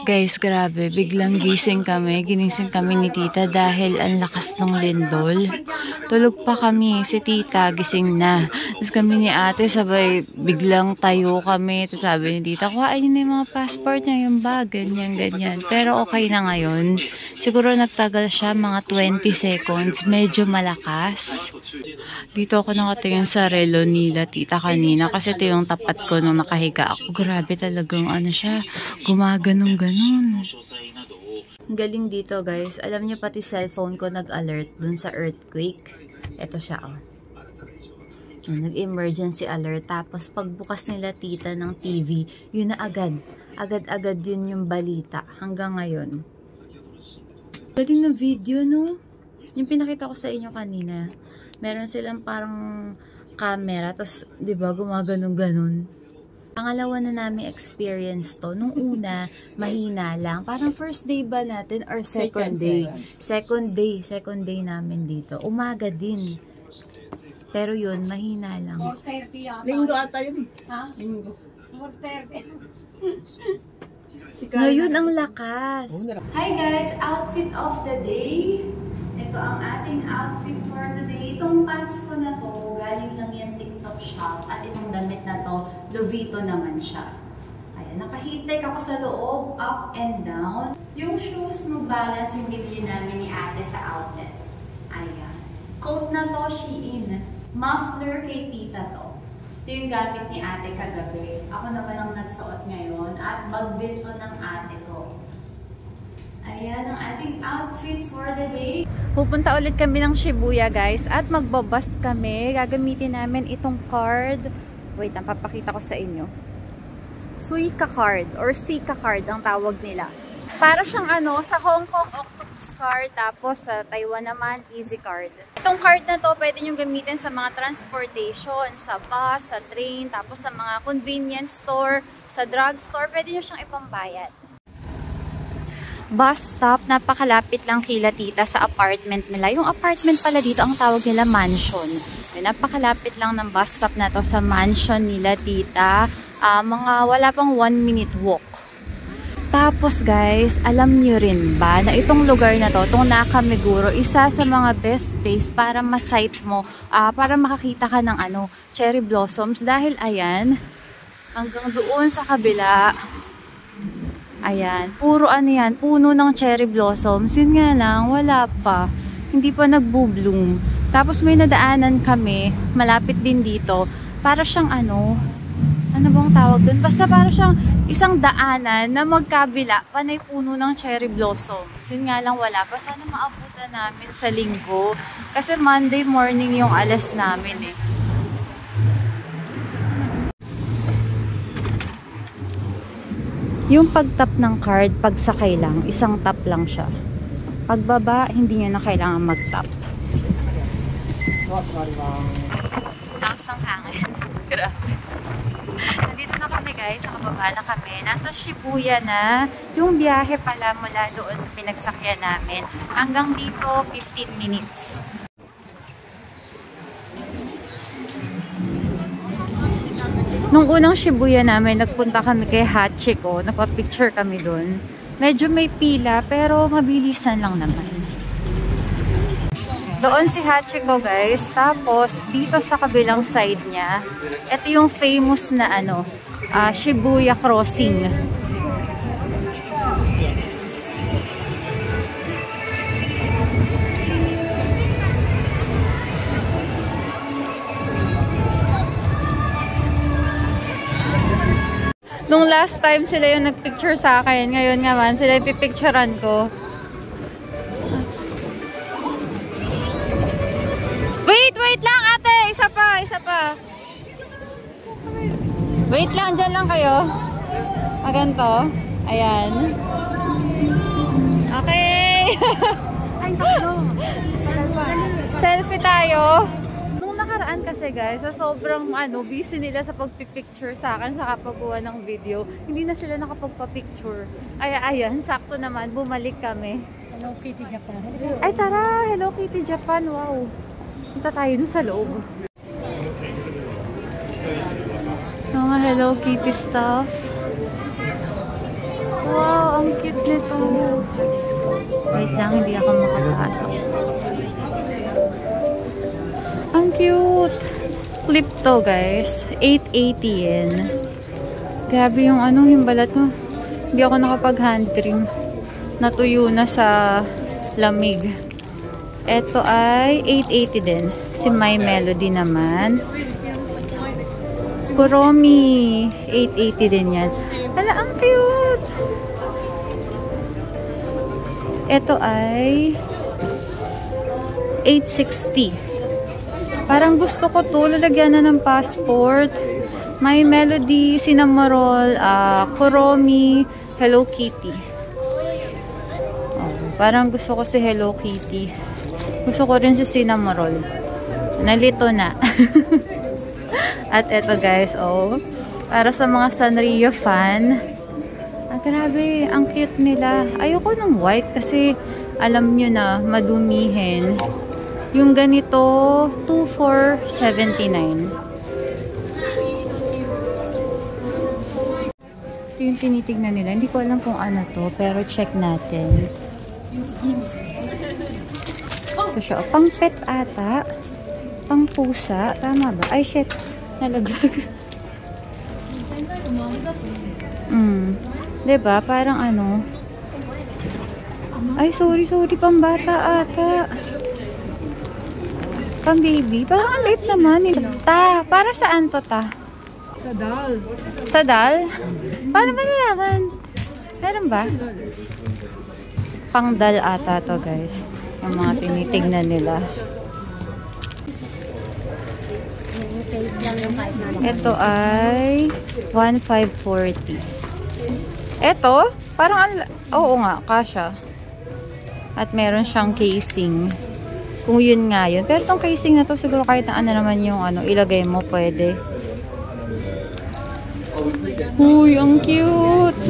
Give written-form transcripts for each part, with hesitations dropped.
Guys, grabe, biglang gising kami. Ginising kami ni tita dahil ang lakas ng lindol. Tulog pa kami. Si tita, gising na. Tapos kami ni ate, sabay, biglang tayo kami. Tapos sabi ni tita, kuhain niyo yung mga passport niya, yung bag, ganyan, ganyan. Pero okay na ngayon. Siguro nagtagal siya, mga 20 seconds. Medyo malakas. Dito ako nakatingin sa relo nila, tita, kanina. Kasi ito yung tapat ko nung nakahiga ako. Grabe talagang ano siya, gumaganong-ganon. Galing dito guys. Alam niyo pati cellphone ko nag-alert dun sa earthquake. Ito siya oh. Nag-emergency alert. Tapos pagbukas nila tita ng TV, yun na agad. Agad-agad yun yung balita. Hanggang ngayon. Galing ng video no? Yung pinakita ko sa inyo kanina. Meron silang parang camera. Tapos diba gumaganon-ganon. Pangalawa na namin experience to. Nung una, mahina lang. Parang first day ba natin or second day? Second day namin dito. Umaga din. Pero yun, mahina lang. 4:30 yata. Linggo ata yun. Ha? Linggo. 4:30. Ngayon ang lakas. Hi guys! Outfit of the day. Ito ang ating outfit for today. Itong pants ko na to, galing lang yan TikTok shop. At itong damit na to, Lovito naman siya. Ayan, naka-heat-tech ako sa loob, up and down. Yung shoes, mag-balance yung bibili namin ni ate sa outlet. Ayan. Coat na to, Shein. Muffler kay tita to. Ito yung gamit ni ate kagabi. Ako naman ang nagsuot ngayon. At bag din to ng ate ko. Ayan ang ating outfit for the day. Pupunta ulit kami ng Shibuya guys. At magbabas kami. Gagamitin namin itong card. Wait, ang papakita ko sa inyo. Suica card or Sika card ang tawag nila. Para siyang ano, sa Hong Kong Octopus card. Tapos sa Taiwan naman, Easy card. Itong card na to, pwede nyo gamitin sa mga transportation, sa bus, sa train, tapos sa mga convenience store, sa drugstore, pwede nyo siyang ipambayad. Bus stop, napakalapit lang kila tita sa apartment nila. Yung apartment pala dito, ang tawag nila mansion. Napakalapit lang ng bus stop na to sa mansion nila tita. Mga wala pang 1 minute walk. Tapos guys, alam nyo rin ba na itong lugar na to, itong Nakameguro, isa sa mga best place para ma-sight mo, para makakita ka ng ano, cherry blossoms. Dahil ayan, hanggang doon sa kabila, ayan, puro ano yan, puno ng cherry blossoms. Yun nga lang, wala pa. Hindi pa nagbo-bloom. Tapos may nadaanan kami, malapit din dito. Para siyang ano bang tawag doon? Basta para siyang isang daanan na magkabila, panay puno ng cherry blossoms. Yun nga lang, wala pa. Sana maabutan namin sa linggo. Kasi Monday morning yung alas namin eh. Yung pag-tap ng card, pagsakay lang, isang tap lang siya. Pagbaba, hindi nyo na kailangan mag-tap. Tapos ng hangin. Grabe. Nandito na kami guys, nakababa na kami. Nasa Shibuya na. Yung biyahe pala mula doon sa pinagsakyan namin. Hanggang dito, 15 minutes. Nung unang Shibuya namin, nagpunta kami kay Hachiko. Nagpa-picture kami doon. Medyo may pila, pero mabilisan lang naman. Doon si Hachiko guys. Tapos, dito sa kabilang side niya, ito yung famous na ano, Shibuya Crossing. Nung last time sila yung nagpicture sa akin, ngayon naman sila yung pipicturean ko. Wait lang ate! Isa pa. Wait lang, dyan lang kayo. Maganto. Ayan. Okay! Ay, taklo. Selfie tayo. Nung nakaraan kasi guys, sa sobrang busy nila sa pagpipicture sa akin sa kapagawa ng video, hindi na sila nakapagpa-picture. Ayan, sakto naman, bumalik kami. Hello Kitty Japan. Ay tara, Hello Kitty Japan, wow. Punta tayo dun sa loob. Mga Hello Kitty stuff. Wow, ang cute nito. Wait lang, hindi ako makapasok. Ang cute. Clip to, guys. 880 yen. Grabe yung yung balat mo. Hindi ako nakapag-hand cream. Natuyo na sa lamig. Ito ay 880 din. Si My Melody naman. Kuromi. 880 din yan. Hala, ang cute! Ito ay 860. Parang gusto ko to. Lalagyan na ng passport. My Melody, Cinnamoroll, Kuromi, Hello Kitty. Oh, parang gusto ko si Hello Kitty. Gusto ko rin si Cinnamoroll. Nalito na. At eto guys, para sa mga Sanrio fan. Grabe, ang cute nila. Ayoko ng white kasi alam nyo na, madumihin. Yung ganito, 2,479. Ito yung tinitignan nila. Hindi ko alam kung ano to, pero check natin. Ito siya. Pang pet ata. Pang pusa. Tama ba? Ay, shit. Nalaglag. Diba? Parang Ay, sorry. Pang bata ata. Pang baby. Parang ang late naman. Para saan to ta? Sa dal. Sa dal? Paano ba nalaman? Meron ba? Pang dal ata to, guys. Yung mga tinitignan nila. Ito ay 1,540. Ito, parang oo nga, kasha. At meron siyang casing. Kung yun nga yun. Pero itong casing na to, siguro kahit na naman yung ilagay mo, pwede. Uy, ang cute!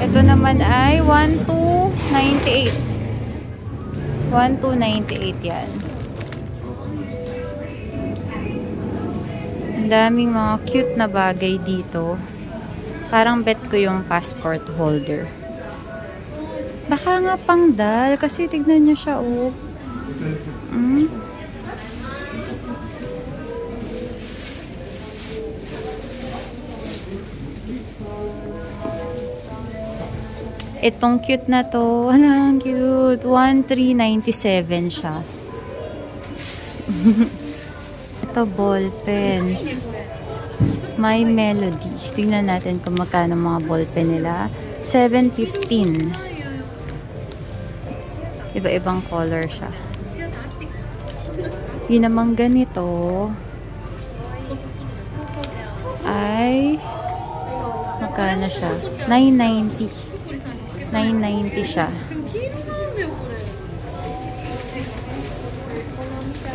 Ito naman ay 1,298. 1,298 yan. Ang daming mga cute na bagay dito. Parang bet ko yung passport holder. Baka nga pang dal. Kasi tignan niyo siya, Itong cute na to. Wala, ang cute. 1,397 siya. Ito, ballpen. My Melody. Tingnan natin kung magkano mga ballpen nila. 715. Iba-ibang color siya. Yun namang ganito ay magkano siya? 990. 990 siya.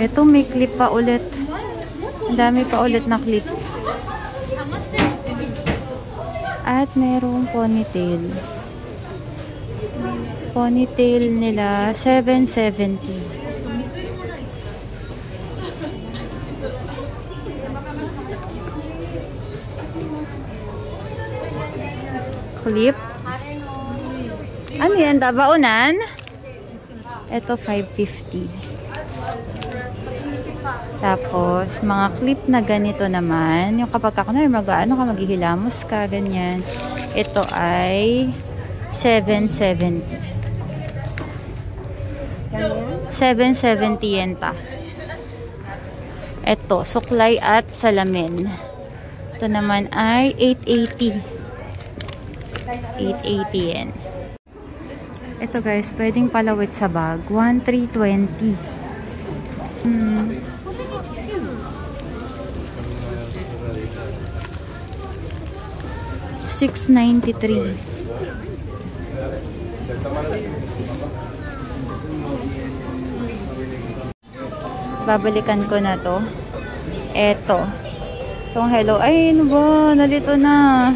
Ito may clip pa ulit. Ang dami pa ulit na clip. At merong ponytail. Ponytail nila 770. Clip. Ano yan? Baunan? Ito 550. Tapos, mga clip na ganito naman. Yung kapag ako na maghihilamos ka, ganyan. Ito ay 770. 770 yen ta. Ito, suklay at salamin. Ito naman ay 880. 880 yen. Ito guys, pwedeng palawit sa bag. 1,320. 693. Babalikan ko na to. Eto. Itong hello. Ay, ano ba? Nalito na.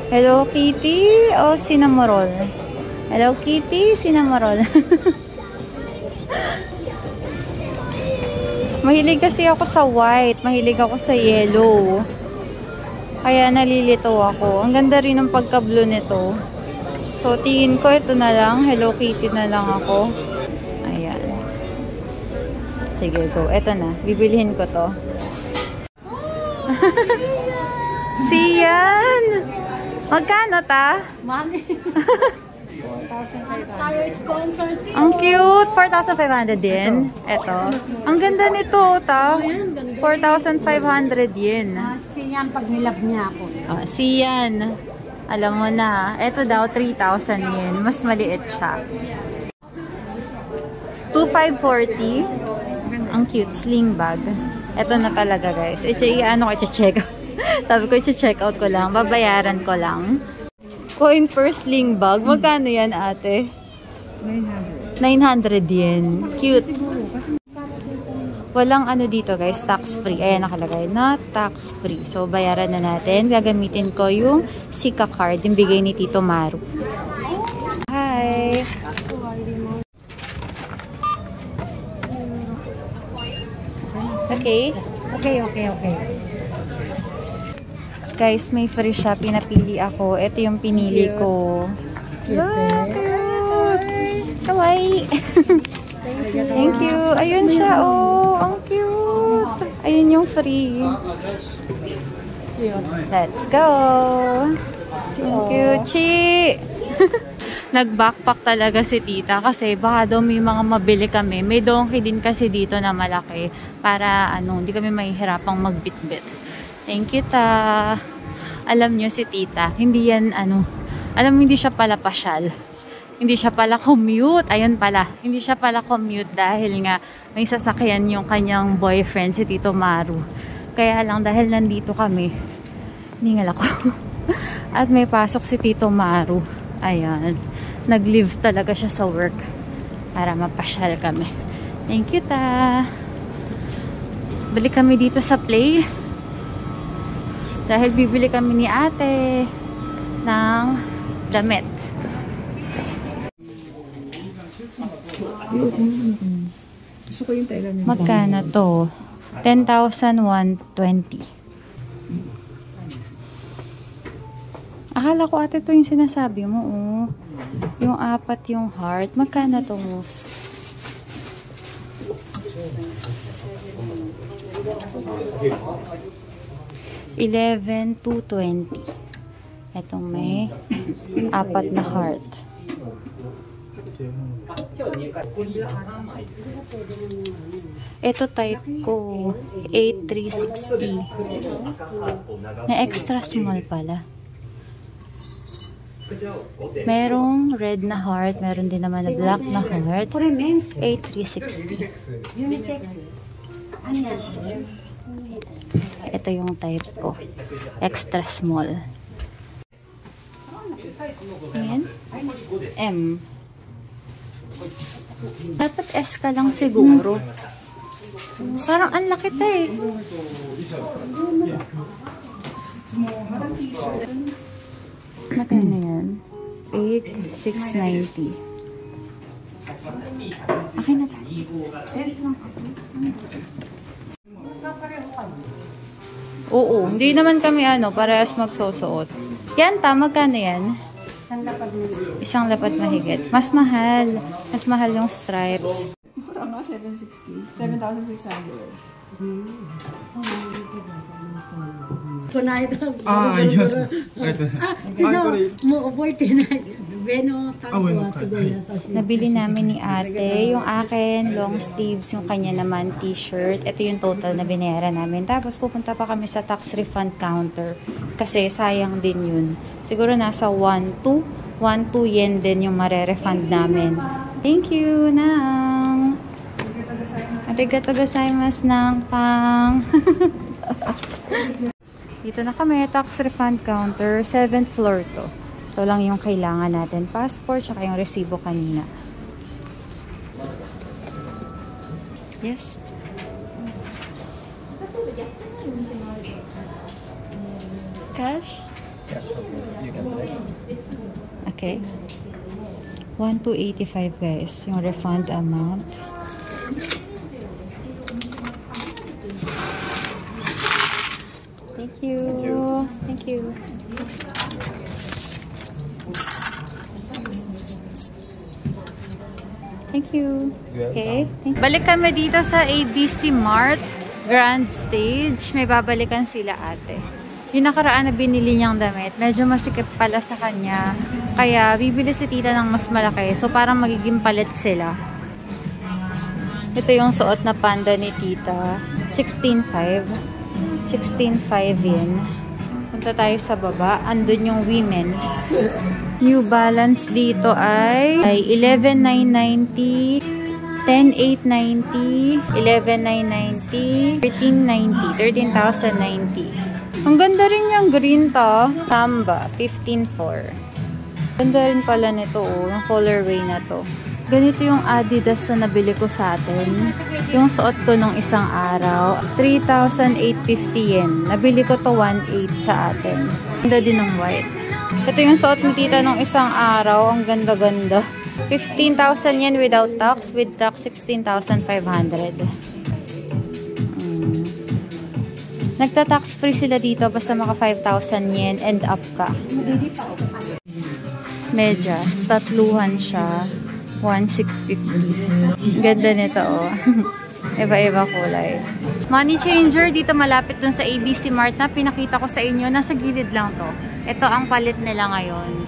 Hello Kitty o Cinnamoroll? Hello Kitty, Cinnamoroll. Mahilig kasi ako sa white. Mahilig ako sa yellow. Kaya nalilito ako. Ang ganda rin ng pagka-blue nito. So, tingin ko ito na lang. Hello Kitty na lang ako. Ayan. Sige, go. Ito na. Bibilihin ko to. Siyan! Magkano ta? Mami. 4,500. Tayo sponsor siya. Ang cute! 4,500 din. Ito. Ang ganda nito, ta. 4,500 yen. Siyan pag nilab niya ako. Siyan. Alam mo na. Ito daw, 3,000 yen. Mas maliit siya. 2,540. Ang cute. Sling bag. Ito na talaga, guys. Ano ko, i-check out. Sabi ko, i-check out ko lang. Babayaran ko lang. Coin per sling bag. Magkano yan, ate? 900 yen. Cute. Walang ano dito, guys. Tax free. Ayan nakalagay. Not tax free. So, bayaran na natin. Gagamitin ko yung Sika card. Yung bigay ni Tito Maru. Hi! Okay? Okay. Guys, may free siya. Pinapili ako. Ito yung pinili ko. Wow, cute! Kawaii! Thank you. Ayun siya, oh. Ang cute. Ayun yung free. Let's go. Thank you, Chi. Nag-backpack talaga si tita kasi baka daw may mga mabili kami. May donkey din kasi dito na malaki para hindi kami mahihirapang magbitbit. Thank you, ta. Alam nyo si tita, hindi yan alam mo, hindi siya pala pasyal. Hindi siya pala commute. Ayun pala. Hindi siya pala commute dahil nga may sasakyan yung kanyang boyfriend, si Tito Maru. Kaya lang dahil nandito kami, ningal ako. At may pasok si Tito Maru. Ayan. Nag-leave talaga siya sa work para mapasyal kami. Thank you, ta. Balik kami dito sa Play. Dahil bibili kami ni ate ng damit. Magkano to? 10,120. Akala ko ate to yung sinasabi mo, oh. Yung apat yung heart. Magkano to, Mus? $11,220. Itong may apat na heart. Ito type ko 8360. Na extra small pala. Merong red na heart, meron din naman na black na heart. 8360. Ito yung type ko. Extra small. Ayan. M. Dapat S ka lang siguro. Parang ang laki ta eh. Magkano yan? 8,690. Okay na tayo. Oo, hindi naman kami parehas magsusuot. Yan ta, magkano yan? Isang lapad mahigit. Mas mahal. Mas mahal yung stripes. Parang 760. 7,600. Ayos. Nabili namin ni ate yung akin long sleeves, yung kanya naman t-shirt. Ito yung total na binayaran namin. Tapos pupunta pa kami sa tax refund counter kasi sayang din yun. Siguro nasa 12 yen din yung mare-refund namin. Thank you, Nang. Arigatou gozaimasu, Nang Pang. Dito na kami, tax refund counter, 7th floor to. Ito lang yung kailangan natin. Passport, tsaka yung resibo kanina. Yes. Cash? Cash. You can select. Okay. 1,285 guys, yung refund amount. Thank you. Thank you. Thank you. Okay. Balik kami dito sa ABC Mart Grand Stage. May babalikan sila ate. Yung nakaraan na binili niyang damit, medyo masikip pala sa kanya. Kaya bibili si tita ng mas malaki. So parang magiging palit sila. Ito yung suot na panda ni tita. 16.5. 16.5 yun. Punta tayo sa baba. Andun yung women's. New Balance dito ay 11,990, 10,890, 11,990, 13,090, 13,090. Ang ganda rin yung green to. Tamba, 15,400. Ganda rin pala nito, yung colorway na to. Ganito yung Adidas na nabili ko sa atin. Yung suot ko nung isang araw, 3,850 yen. Nabili ko to 1,800 sa atin. Ganda din ng white. Ito yung suot ni tita nung isang araw. Ang ganda-ganda. 15,000 yen without tax. With tax, 16,500. Nagta-tax free sila dito basta maka 5,000 yen and up ka. Medyas. Tatluhan siya. 1,650. Ganda nito, oh. Iba-iba kulay. Money changer dito malapit dun sa ABC Mart na pinakita ko sa inyo. Nasa gilid lang to. Ito ang palit nila ngayon.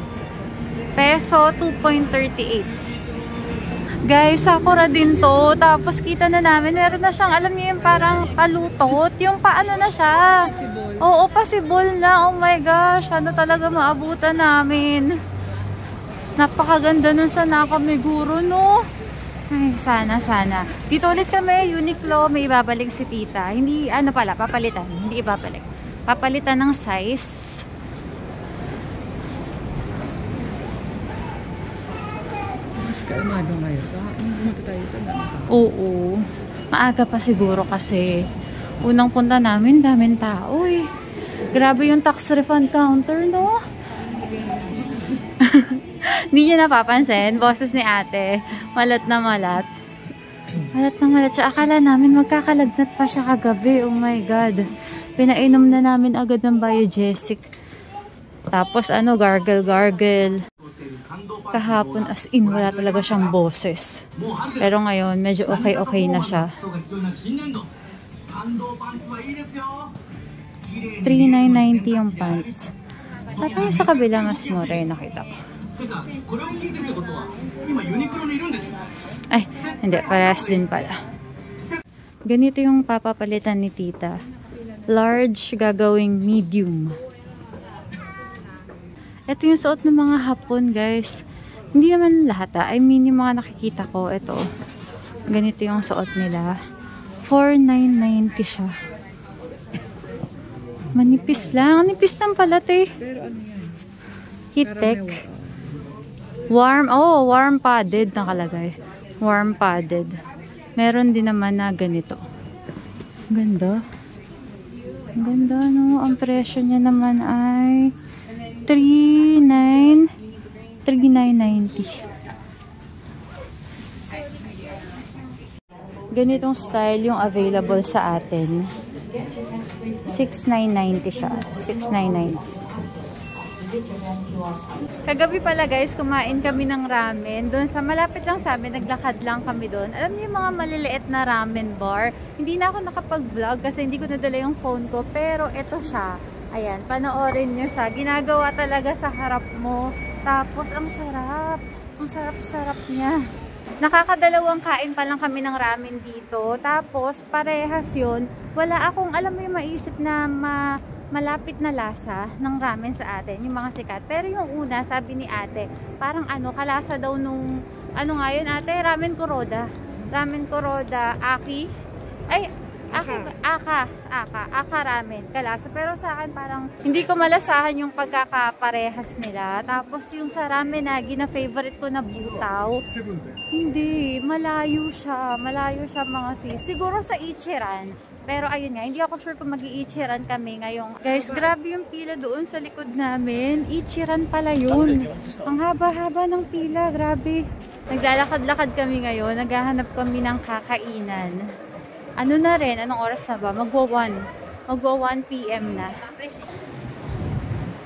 Peso 2.38. Guys, Sakura din to. Tapos kita na namin, meron na siyang, alam niyo yung parang palutot. Yung paano na siya. Oo, possible na. Oh my gosh. Ano talaga maabutan namin. Napakaganda nun sa Nakameguro, no? Ay, sana. Dito ulit kami, Uniqlo, may ibabalik si tita. Hindi, ano pala, papalitan. Hindi ibabalik. Papalitan ng size. Mas kalmado ngayon. Pumunta tayo ito na. Oo. Maaga pa siguro kasi. Unang punta namin, daming tao eh. Grabe yung tax refund counter, no? Hindi nyo napapansin, boses ni ate, malat na malat. Malat na malat siya. Akala namin magkakalagnat pa siya kagabi. Oh my God. Pinainom na namin agad ng Biogesic. Tapos ano, gargle. Kahapon as in, wala talaga siyang boses. Pero ngayon, medyo okay na siya. 3,990 yung pants. Tapos sa kabila, mas mura yung nakita ko. Ay, hindi. Parehas din pala. Ganito yung papapalitan ni tita. Large gagawing medium. Ito yung suot ng mga Hapon, guys. Hindi naman lahat, I mean, yung mga nakikita ko, ito. Ganito yung suot nila. 4,990 siya. Manipis lang. Manipis lang pala, te. Pero ano yan? Heat-tech. Warm. Oh, warm padded nakalagay. Warm padded. Meron din naman na ganito. Ganda. Ang ganda, no? Ang presyo niya naman ay 3,990. Ganitong style yung available sa atin. 6,990 siya. 6,990. Kagabi pala guys, kumain kami ng ramen. Doon sa malapit lang sa amin, naglakad lang kami doon. Alam niyo yung mga maliliit na ramen bar? Hindi na ako nakapag-vlog kasi hindi ko nadala yung phone ko. Pero ito siya. Ayan, panoorin niyo siya. Ginagawa talaga sa harap mo. Tapos, ang sarap. Ang sarap-sarap niya. Nakakadalawang kain pa lang kami ng ramen dito. Tapos, parehas yun. Wala akong, alam mo yung maisip na malapit na lasa ng ramen sa atin, yung mga sikat. Pero yung una, sabi ni ate, parang ano, kalasa daw nung, ano nga yun ate? Ramen Kuroda. Ramen Kuroda, Aki. Ay, Aka ramen. Kalasa. Pero sa akin parang, hindi ko malasahan yung pagkakaparehas nila. Tapos yung sa ramen na gina-favorite ko na butaw, hindi, malayo siya. Malayo siya mga sis. Siguro sa Ichiran. Pero ayun nga, hindi ako sure kung mag-i-Ichiran kami ngayong. Guys, grabe yung pila doon sa likod namin. Ichiran pala yun. Ang haba-haba ng pila, grabe. Naglalakad-lakad kami ngayon. Naghahanap kami ng kakainan. Ano na rin, anong oras na ba? Magwa 1 PM na.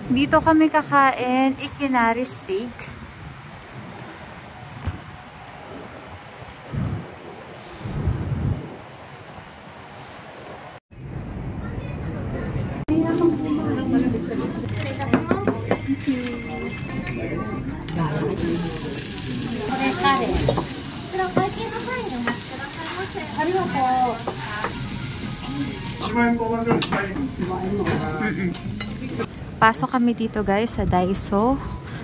Dito kami kakain Ikinari steak. Pasok kami dito guys sa Daiso.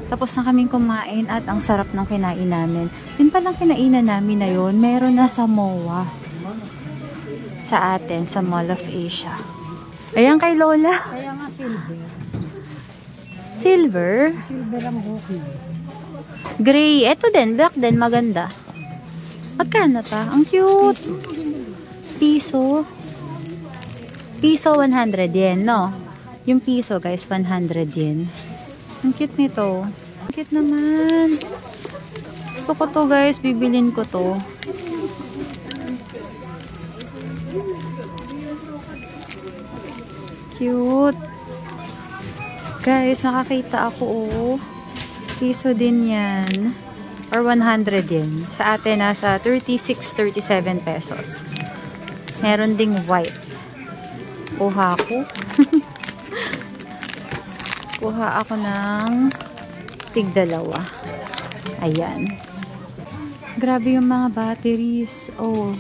Tapos na kaming kumain at ang sarap ng kinain namin. Yun palang kinainan namin na yun, meron na sa MOA. Sa atin, sa Mall of Asia. Ayan kay Lola. Kaya nga silver. Silver? Silver ang booking. Gray. Ito din, black din, maganda. Magkano pa? Ang cute. Piso. Piso 100 yen, no? Yung piso, guys, 100 yen. Ang cute nito. Ang cute naman. Gusto ko to, guys. Bibilin ko to. Cute. Guys, nakakita ako, oh. Piso din yan. Or 100 yen. Sa atin, nasa 36-37 pesos. Meron ding white. Kuha ako. Kuha ako ng tig-dalawa. Ayan. Grabe yung mga batteries. Oh.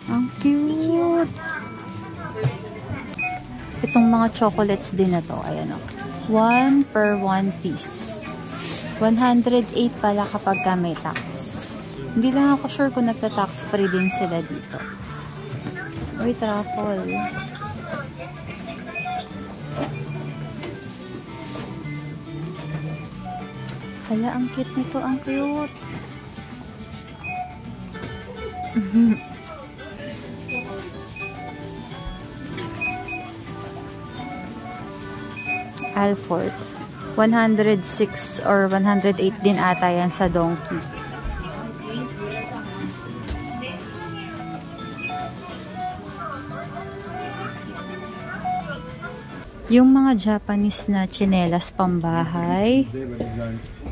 Ang cute. Itong mga chocolates din na to. Ayan o. 1 per 1 piece. 108 pala kapag ka may tax. Hindi lang ako sure kung nagta-tax free din sila dito. Uy, truffle. Hala, ang cute nito. Ang cute. Alford. 106 or 108 din ata yan sa Donkey. Yung mga Japanese na tsinelas pambahay,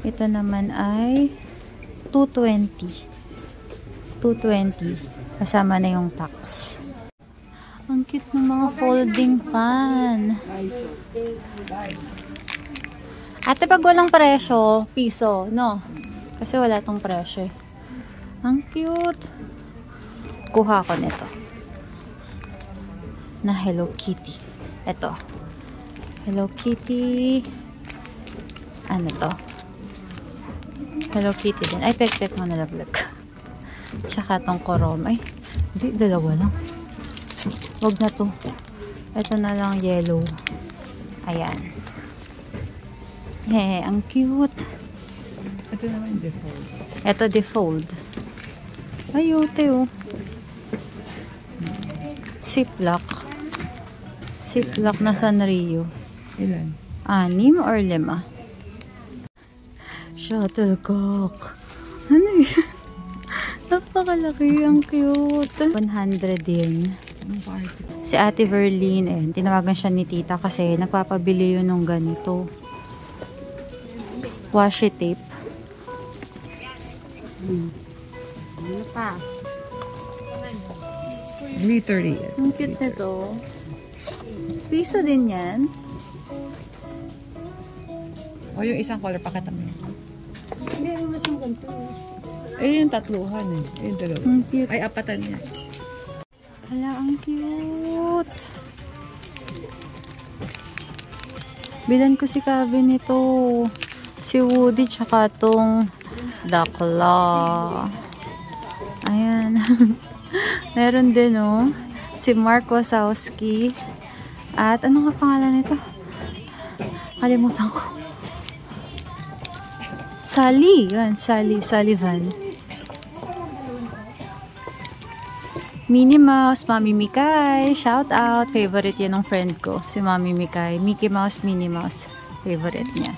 ito naman ay 220. 220. Kasama na yung tax. Ang cute ng mga folding fan. Ate, pag walang presyo, piso, no? Kasi wala tong presyo. Ang cute. Kuha ko nito. Na Hello Kitty. Ito. Hello Kitty. Ano to? Hello Kitty din. Ay, pek-pek mo nalaglag. Tsaka tong korom. Ay, hindi, dalawa lang. Wag na to. Ito na lang yellow. Ayan. Ang cute. Ito naman default. Ito default. Ay, ute oh. Ziplock. Ziplock na Sanrio. Ilan? 6 or 5? Shuttlecock. Ano yun? Napakalaki. Ang cute. 100 din. Si Ate Verlene, eh, tinawagan siya ni tita kasi nagpapabili yun ng ganito. Washi tape. Ano pa? Glittery. Ang cute nito. Piso din yan. O yung isang color, pakita mo. Hindi, ano siyang ganito. Eh, yung tatluhan eh. Yung dalawa. Ang cute. Ay, apatan niya. Hala, ang cute. Bilan ko si Kevin nito. Si Woody, tsaka tong Dakla. Ayan. Meron din, oh. Si Mark Wazowski. At ano nga pangalan nito? Kalimutan ko. Sally. Yan, Sally. Sullivan. Minnie Mouse, Mami Mikay. Shout out. Favorite yan ng friend ko. Si Mami Mikay. Mickey Mouse, Minnie Mouse. Favorite niya.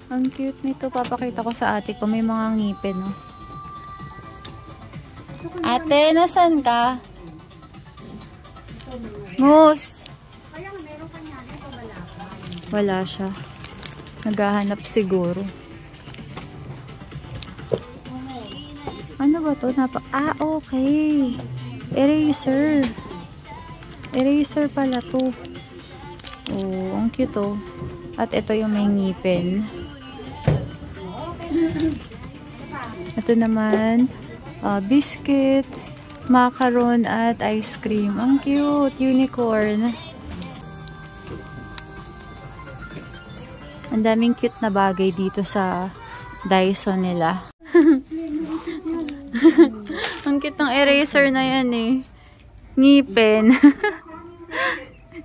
Ang cute nito. Papakita ko sa ate ko. May mga ngipin, no? Ate, nasan ka? Moose. Wala siya. Naghahanap siguro. Ano ba to? Okay. Eraser. Eraser pala to. Oh, ang cute oh. At ito yung may ngipin. Ito naman, biscuit, macaron at ice cream. Ang cute. Unicorn. Ang daming cute na bagay dito sa Daiso nila. Ang cute ng eraser na yan eh. Ngipin.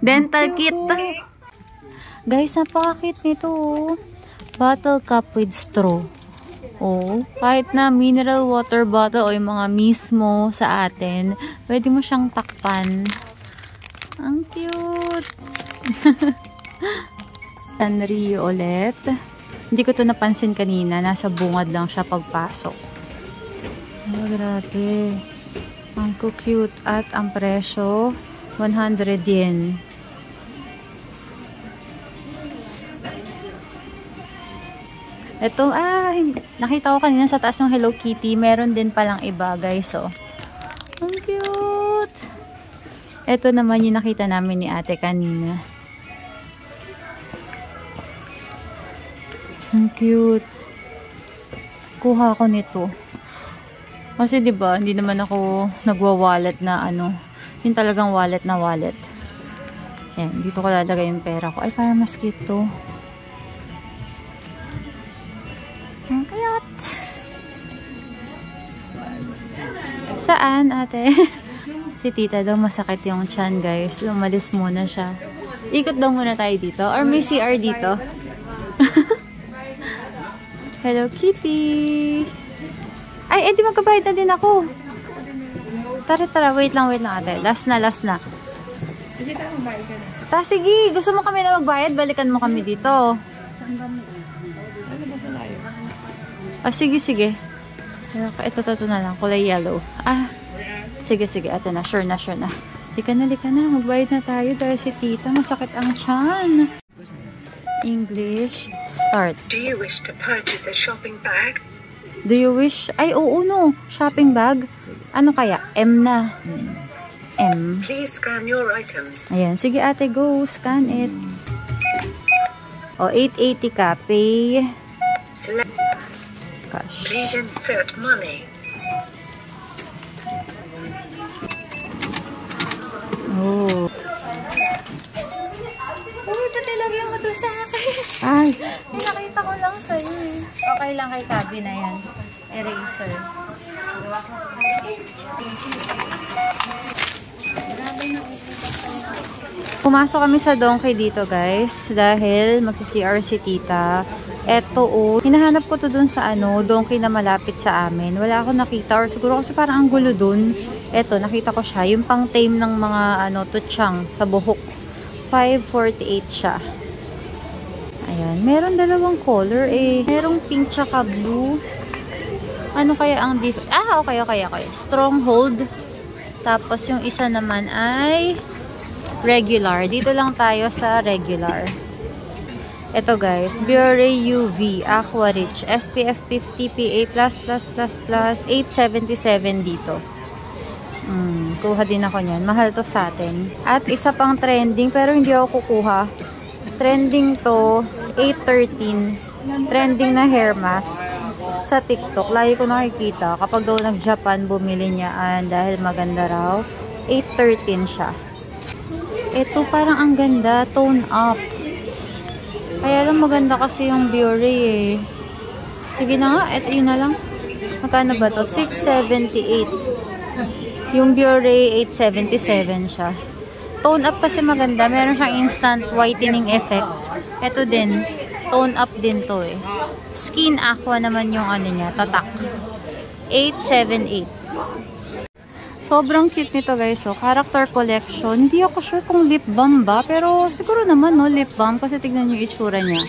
Dental kit. Guys, napaka-cute nito. Bottle cup with straw. Oh, kahit na mineral water bottle o yung mga mismo sa atin, pwede mo siyang takpan. Ang cute. Sanrio ulit. Hindi ko to napansin kanina. Nasa bungad lang siya pagpasok. Oh, grabe. Ang cute. At ang presyo, 100 yen. Ito, nakita ko kanina sa taas ng Hello Kitty. Meron din palang iba, guys. So, ang cute. Ito naman yung nakita namin ni ate kanina. Ang cute. Kuha ko nito. Kasi 'di ba, hindi naman ako nagwa-wallet na yung talagang wallet na wallet. Yan, dito ko lalagay yung pera ko. Ay, parang mas cute to. Ang cute. Saan, ate? Si tita daw masakit yung tiyan, guys. Umalis muna siya. Ikot daw muna tayo dito. Or may CR dito. Hello Kitty. Ay, edi magkabayad na din ako. Tara, wait lang ate. Last na. Sige, gusto mo kami na magbayad? Balikan mo kami dito. Sige. Ito na lang, kulay yellow. Sige, ate na. Sure na. Lika na. Magbayad na tayo dahil si tita masakit ang tiyan. English, start. Do you wish to purchase a shopping bag? Do you wish? Ay, oo, no. Shopping bag. Ano kaya? M na. M. Please scan your items. Ayan. Sige, ate, go. Scan it. O, 880 ka. Pay. Select. Cash. Please insert money. Oh. Pati lagyan mo to sa akin. Ay. Nakita ko lang sa'yo eh. Okay lang kay Tabi na yan. Eraser. Pumasok kami sa Donkey dito, guys. Dahil magsi-CR si tita. Eto, hinahanap ko to dun sa Donkey na malapit sa amin. Wala akong nakita. Or siguro kasi parang ang gulo dun. Eto, nakita ko siya. Yung pang tame ng mga tutsang sa buhok. 548 siya. Ayan. Meron dalawang color eh. Merong pink tsaka blue. Ano kaya ang difference? Okay. Stronghold. Tapos yung isa naman ay regular. Dito lang tayo sa regular. Ito guys. Biore UV. Aqua Rich. SPF 50 PA++++. 877 dito. Kuha din ako niyan. Mahal to sa atin. At isa pang trending pero hindi ako kukuha. Trending to 813. Trending na hair mask. Sa TikTok. Lagi ko nakikita. Kapag daw nag-Japan, bumili niyaan dahil maganda raw. 813 siya. Ito parang ang ganda. Tone up. Kaya lang maganda kasi yung Biore eh. Sige na nga. Ito yun na lang. Magkano ba to? 678. Yung Biore 877 siya. Tone up kasi maganda. Meron siyang instant whitening effect. Ito din. Tone up din to eh. Skin Aqua naman yung niya. Tatak. 878. Sobrang cute nito guys. So, character collection. Hindi ako sure kung lip balm ba. Pero siguro naman no, lip balm. Kasi tignan yung itsura niya.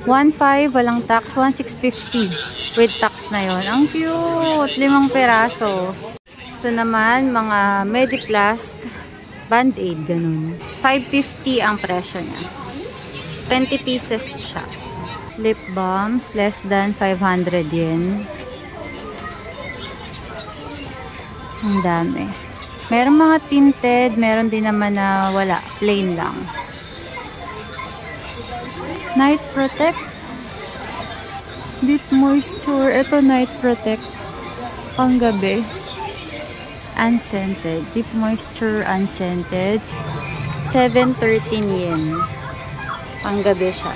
1.5 walang tax. 1.650 with tax na yon. Ang cute. 5 peraso. Ito naman, mga Mediplast Band-Aid, ganun. 550 ang presyo niya. 20 pieces siya. Lip balms, less than 500 yen. Ang dami. Meron mga tinted, meron din naman na wala. Plain lang. Night Protect. Deep Moisture. Ito Night Protect. Panggabi. Unscented. Deep Moisture Unscented. 713 yen. Panggabi siya.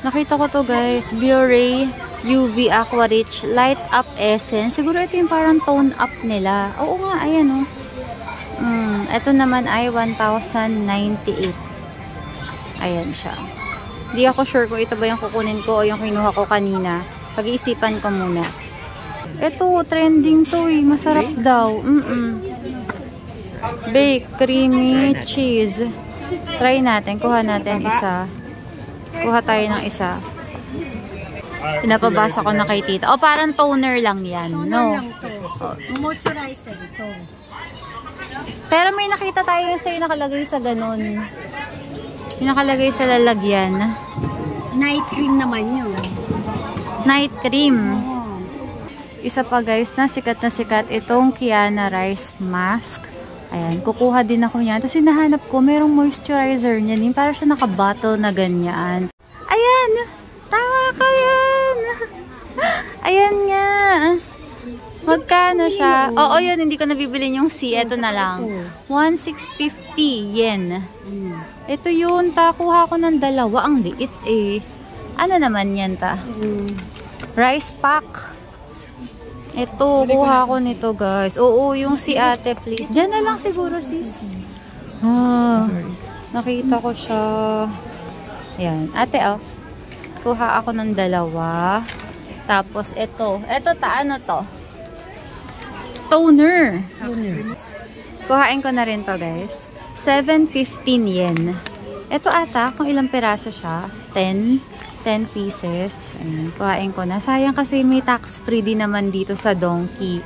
Nakita ko to guys. Biore UV Aqua Rich Light Up Essence. Siguro ito yung parang tone up nila. Oo nga, ayan oh. Ito naman ay 1,098. Ayan siya. Hindi ako sure kung ito ba yung kukunin ko o yung kinuha ko kanina. Pag-iisipan ko muna. Ito, trending to eh. Masarap daw. Bake, creamy cheese. Try natin. Kuha natin isa. Kuha tayo ng isa. Pinapabasa ko na kay tita. O, parang toner lang yan. Toner No? lang to. Moisturizer ito. Pero may nakita tayo yung sa'yo nakalagay sa ganun. Yung nakalagay sa lalagyan. Night cream naman yun. Night cream. Oh. Isa pa guys na sikat itong Kiana Rice Mask. Ayan, kukuha din ako niyan. Tapos hinahanap ko, merong moisturizer niyan. Yung parang siya naka-bottle na ganyan. Ayan! Tawa ka yan! Ayan nga! Magkano siya? Oo, yun. Hindi ko nabibili yung C. Ito na lang. 1,650 yen. Ito yun. Kuha ko ng dalawa. Ang liit eh. Ano naman yan ta? Rice pack. Ito, kuha ko nito guys. Oo, yung si ate please. Diyan na lang siguro sis. Nakita ko siya. Ayan. Ate oh. Kuha ako ng dalawa. Tapos ito. Ito ano to? Toner. Kuhain ko na rin to guys. 715 yen. Ito ata, kung ilang peraso siya. 10 pieces. Ayan, kuhain ko na. Sayang kasi may tax-free din naman dito sa Donkey.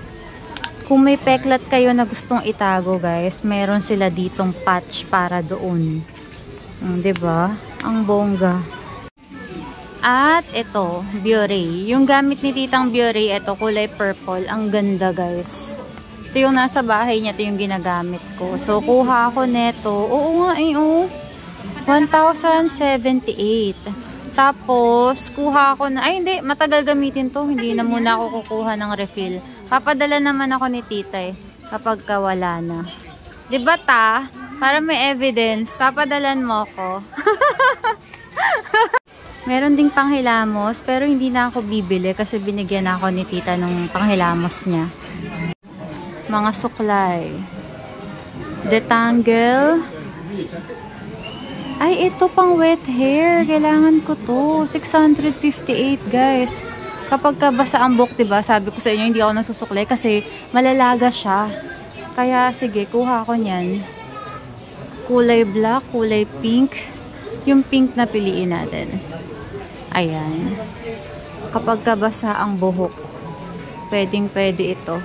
Kung may peklat kayo na gustong itago guys, meron sila ditong patch para doon. Diba? Ang bongga. At ito, Biore. Yung gamit ni Titang Biore, ito kulay purple. Ang ganda guys. Ito yung nasa bahay niya, ito yung ginagamit ko. So, kuha ako neto. Oo nga eh, oh. 1,078. Tapos, kuha ako na, ay hindi, matagal gamitin to. Hindi na muna ako kukuha ng refill. Papadala naman ako ni tita eh, kapag kawala na. Diba ta? Para may evidence, papadalan mo ko. Meron ding panghilamos, pero hindi na ako bibili kasi binigyan ako ni tita ng panghilamos niya. Mga suklay. Detangle. Ay, ito pang wet hair. Kailangan ko to. 658, guys. Kapag basa ang buhok, diba? Sabi ko sa inyo, hindi ako nasusuklay kasi malalaga siya. Kaya, sige, kuha ko niyan. Kulay black, kulay pink. Yung pink na piliin natin. Ayan. Kapag basa ang buhok, pwedeng-pwede ito.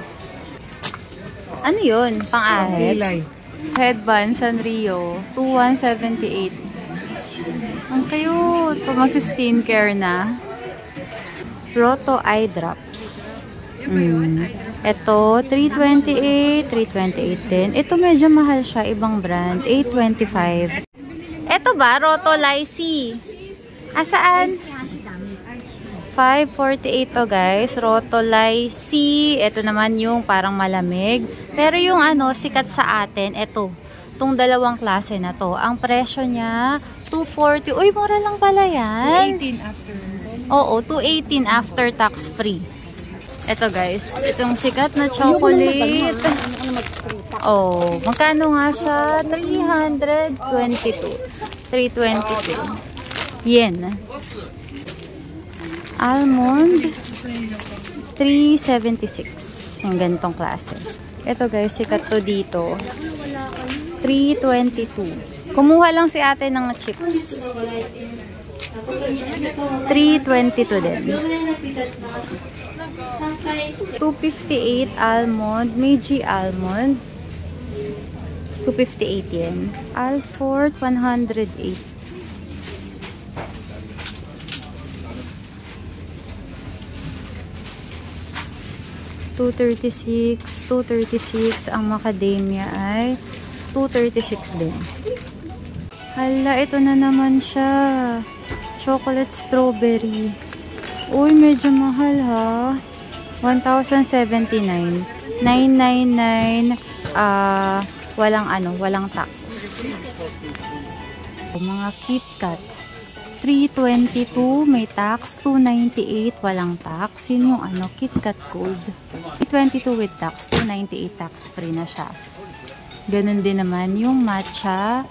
Ano yun? Pang-ahit? Headband Sanrio. 2,178. Ang cute. Pag mag-skincare na. Roto Eye Drops. Ito, 328. 328 din. Ito medyo mahal siya. Ibang brand. 825. Ito ba? Roto Lycee. Asaan? 548 to guys. Roto Lycee. Ito naman yung parang malamig. Pero yung ano, sikat sa atin, ito. Itong dalawang klase na to. Ang presyo niya, 240. Uy, mura lang pala yan. 218 after. Oo, 218 after tax free. Ito guys, itong sikat na chocolate. Oh, magkano nga siya? 322 yen. Almond 376. Yung ganitong klase. Ito guys, sikat to dito. 322. Kumuha lang si ate ng chips. 322 din. 258 almond. Meiji almond. 258 yen. Alfort 108. 236. 236. Ang macadamia ay 236 din. Hala, ito na naman siya. Chocolate strawberry. Uy, medyo mahal ha. 1,079. 999. Walang tax. Mga KitKat. 322 may tax, 298 walang tax. Yun yung KitKat code. 322 with tax, 298 tax free na siya. Ganun din naman yung matcha,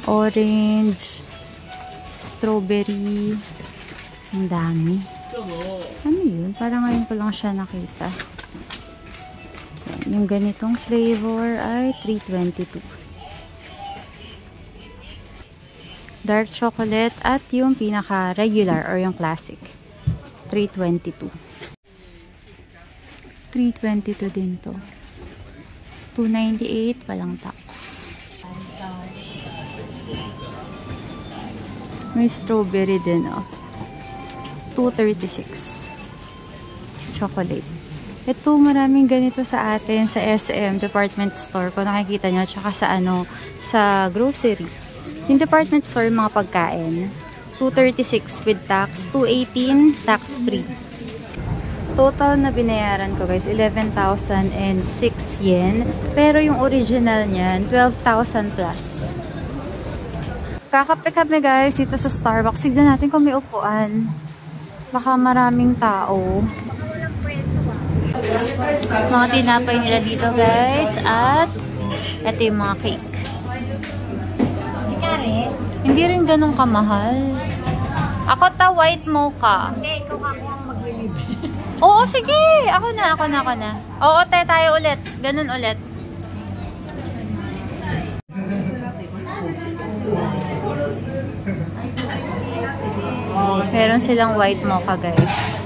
orange, strawberry. Ang dami. Ano yun? Parang ngayon ko lang siya nakita. Yung ganitong flavor ay 322. Dark chocolate at yung pinaka regular or yung classic 322. 322 din to. 298 walang tax. May strawberry din 236 chocolate. Ito maraming ganito sa atin sa SM department store kung nakikita nyo, tsaka sa grocery. Yung department store, mga pagkain, 236 with tax, 218 tax free. Total na binayaran ko guys, 11,006 yen. Pero yung original niyan, 12,000 plus. Kakape kami guys dito sa Starbucks. Signan natin kung may upuan. Baka maraming tao. Mga tinapay nila dito guys. At ito yung mga cake. Hindi rin ganun kamahal. Ako white mocha. Hindi, ikaw ako ang maglilibre. Oo, sige. Ako na. Oo, tayo ulit. Ganun ulit. Meron silang white mocha, guys.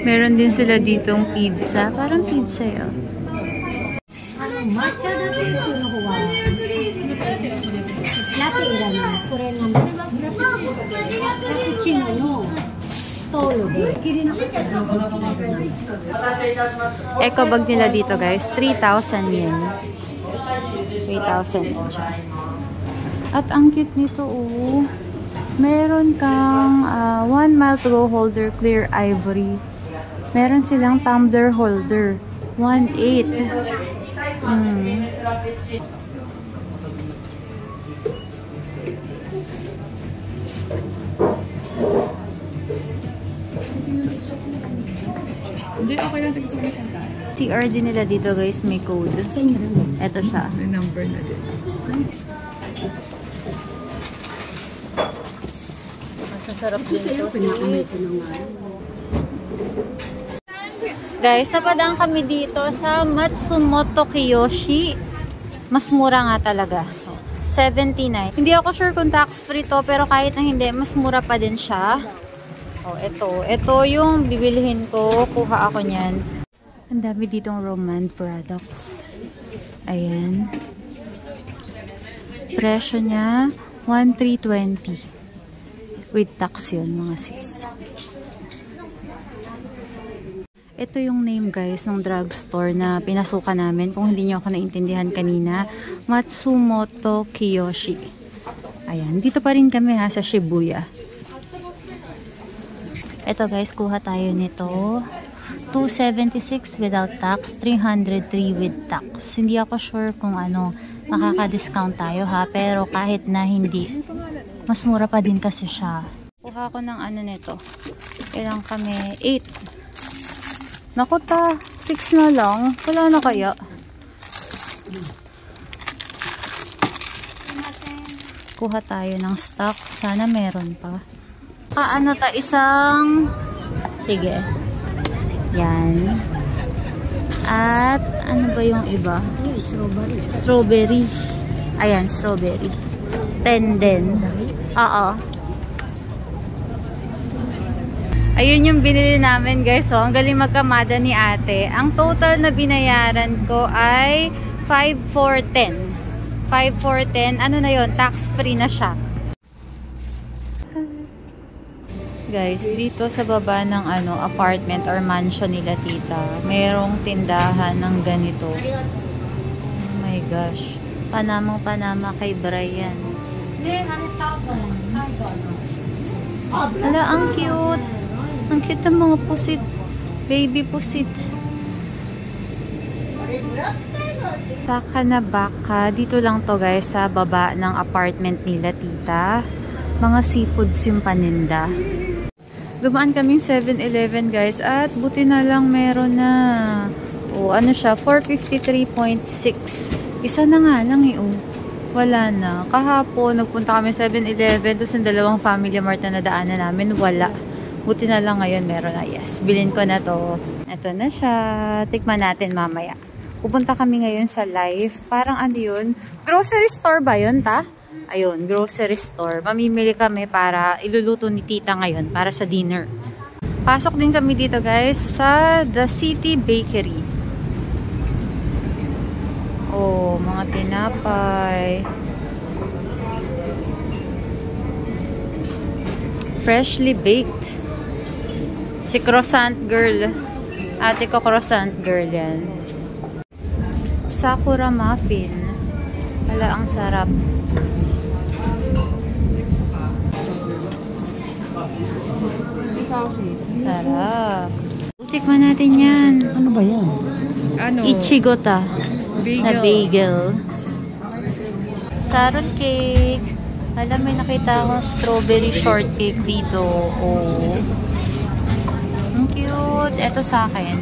Meron din sila ditong pizza. Parang pizza yun. Matcha dati ito nakuha. Latte ilan na. Korean naman. Cappuccino. Tolo. Kiri na ko. Eco bag nila dito guys. 3,000 yen. 3,000 yen siya. At ang cute nito meron kang 1 mile to go holder clear ivory. Meron silang tumbler holder. 1.8. Hindi, okay lang. Gusto ko isang CR din nila dito guys, may code. Ito siya. May number na din. Masasarap din ito. Guys, napadaan kami dito sa Matsumoto Kiyoshi. Mas mura nga talaga. 79. Hindi ako sure kung tax free to, pero kahit na hindi, mas mura pa din siya. Ito yung bibilihin ko. Kuha ako niyan. Ang dami ditong Roman products. Ayan. Presyo niya, 1,320. With tax yun, mga sis. Ito yung name guys ng drugstore na pinasukan namin. Kung hindi nyo ako naintindihan kanina, Matsumoto Kiyoshi. Ayan, dito pa rin kami sa Shibuya. Ito guys, kuha tayo nito. 276 without tax, 303 with tax. Hindi ako sure kung makaka-discount tayo pero kahit na hindi, mas mura pa din kasi siya. Kuha ko ng nito. Ilang kami? 8. Naku 6 na lang. Wala na kaya? Kuha tayo ng stock. Sana meron pa. Isang... Sige. Yan. At ano ba yung iba? Strawberry. Ayan, strawberry. 10 din. Oo. Ayun yung binili namin guys. Ang galing magkamada ni ate. Ang total na binayaran ko ay 5,410. 5,410. Ano na yun? Tax free na siya. Guys, dito sa baba ng apartment or mansion nila tita, merong tindahan ng ganito. Oh my gosh. Panama kay Brian. Ala, ang cute. Ang cute ng mga pusit. Baby pusit. Taka na baka. Dito lang to guys sa baba ng apartment nila tita. Mga seafoods yung paninda. Dumaan kaming 7-Eleven guys at buti na lang meron na. O ano siya, 453.6. Isa na nga lang wala na. Kahapon nagpunta kami 7-Eleven tapos yung dalawang Family Mart na nadaanan namin, wala. Buti na lang ngayon meron na. Yes, bilhin ko na to. Ito na siya. Tikman natin mamaya. Pupunta kami ngayon sa Life. Parang ano yun? Grocery store ba yun ta? Ayun, grocery store. Mamimili kami para iluluto ni tita ngayon para sa dinner. Pasok din kami dito guys sa The City Bakery. Oh, mga tinapay. Freshly baked. Si croissant girl. Ate ko croissant girl yan. Sakura muffin. Wala, ang sarap. Sarap. Tikman natin yan. Ano ba yan? Ichigota. Na bagel. Carrot cake. Alam, may nakita akong strawberry shortcake dito. Oh. Ang cute. Ito sa akin.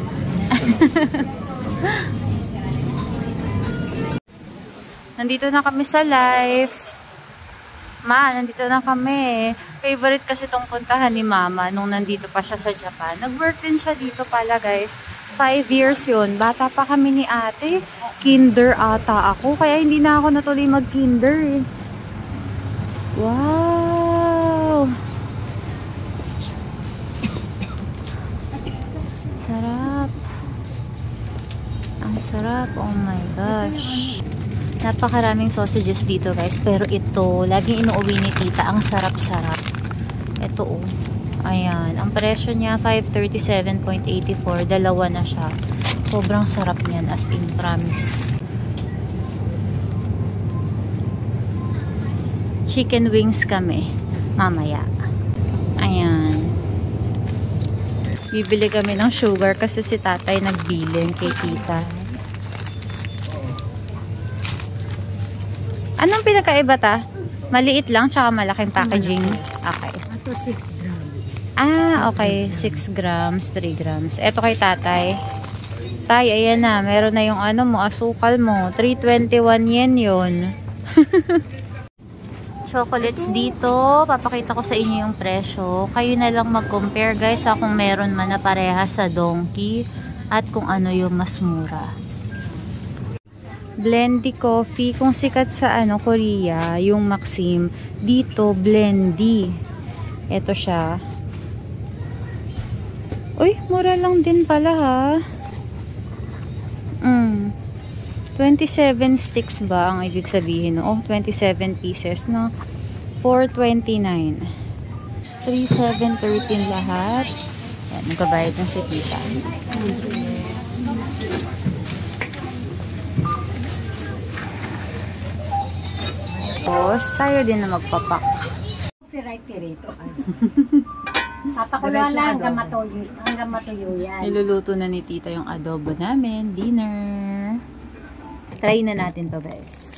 Nandito na kami sa Life. Ma, nandito na kami. Favorite kasi itong puntahan ni Mama nung nandito pa siya sa Japan. Nag-work din siya dito pala guys. 5 years yun. Bata pa kami ni ate. Kinder ata ako. Kaya hindi na ako natuloy mag-kinder eh. Wow! Sarap. Ang sarap. Oh my gosh. Napakaraming sausages dito guys. Pero ito, laging inuuwi ni tita. Ang sarap-sarap. Ito oh. Ayan. Ang presyo niya, 537.84. Dalawa na siya. Sobrang sarap niyan. As in, promise. Chicken wings kami. Mamaya. Ayan. Bibili kami ng sugar kasi si tatay nagbiling kay tita. Anong pinakaiba ta? Maliit lang tsaka malaking packaging. Okay. Ito 6 grams. Ah, okay. 6 grams, 3 grams. Ito kay tatay. Tay, ayan na. Meron na yung ano mo, asukal mo. 321 yen yun. Chocolates dito. Papakita ko sa inyo yung presyo. Kayo na lang mag-compare guys kung meron man na pareha sa Donkey at kung ano yung mas mura. Blendy coffee. Kung sikat sa Korea, yung Maxim, dito Blendy. Ito siya. Uy, mura lang din pala ha. 27 sticks ba ang ibig sabihin? Oh, 27 pieces, no? 429. 3,713 lahat. Yan, nagbabayad ng si tita. Tapos, tayo din na magpapak. Pirito. Papakuluan lang hanggang matuyo yan. Niluluto na ni tita yung adobo namin. Dinner. Try na natin to guys.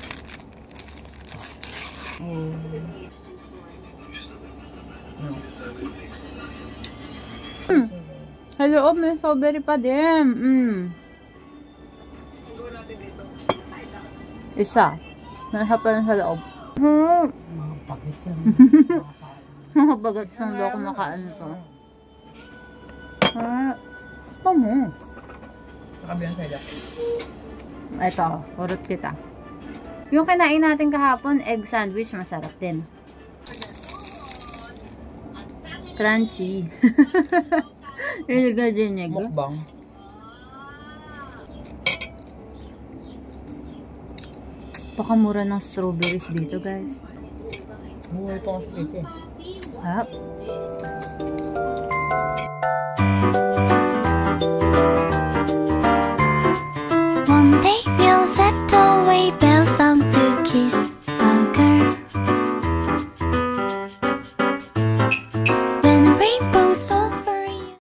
Hello, may strawberry pa din. Isa. Nasa pa rin sa loob. Mga bagets yan. Mga bagat ng loko makaan ito. Ito mo. Sa kabilang side. Ito, urot kita. Yung kinain natin kahapon, egg sandwich, masarap din. Crunchy. Yung gajinyag. Mukbang. Pakamura ng strawberries dito, guys. Buhay pa kasi dito eh. Sarap.